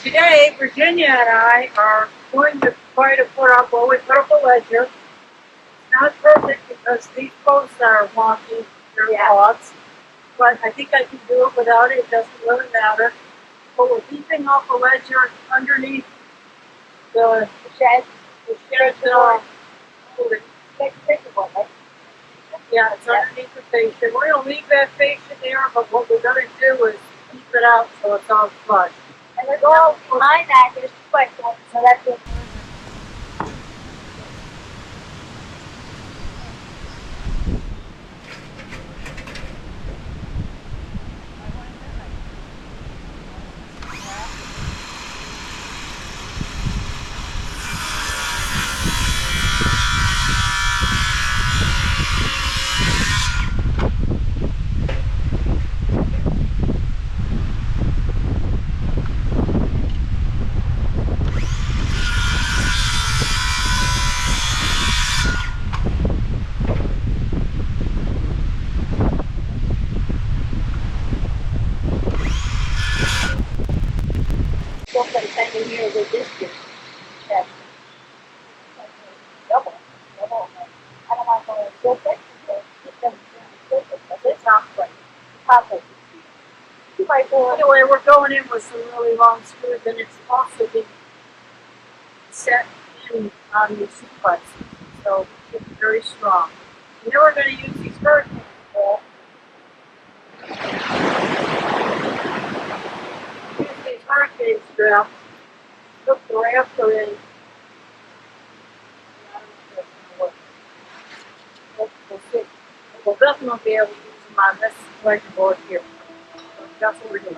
Today, Virginia and I are going to try to put up what we put up a ledger. It's not perfect because these posts are wonky, they're logs, but I think I can do it without it. It doesn't really matter. But we're keeping up a ledger underneath the Shed. the shed. Yeah, it's underneath the fascia. We're going to leave that fascia there, but what we're going to do is keep it out so it's all flush. And the goal behind that is quick, so that's what. Something here with this distance. Yeah. Double. I don't want to go so quick. It's not quick. Halfway. 2x4. Anyway, we're going in with some really long screws, and it's also being set in on these seat so it's very strong. And then we're going to use these hurricane bolts. Use these hurricane straps. Hook the rafter in. We'll see. We'll definitely be able to use them on this ledger board here. So that's what we're doing.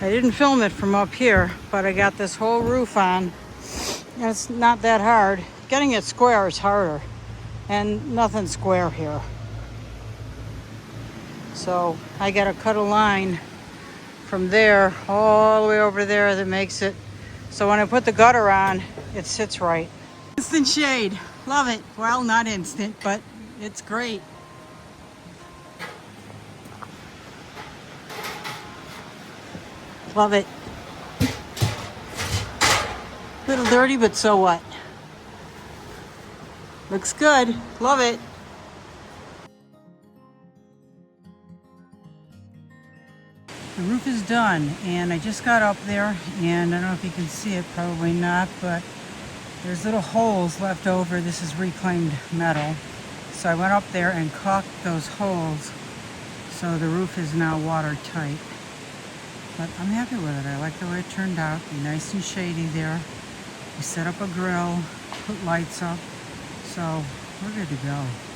I didn't film it from up here, but I got this whole roof on, and it's not that hard. Getting it square is harder, and nothing's square here. So I gotta cut a line from there all the way over there that makes it so when I put the gutter on, it sits right. Instant shade, love it. Well, not instant, but it's great. Love it. Little dirty, but so what? Looks good. Love it. The roof is done, and I just got up there, and I don't know if you can see it, probably not, but there's little holes left over. This is reclaimed metal. So I went up there and caulked those holes, so the roof is now watertight. But I'm happy with it. I like the way it turned out. Be nice and shady there. We set up a grill, put lights up, so we're good to go.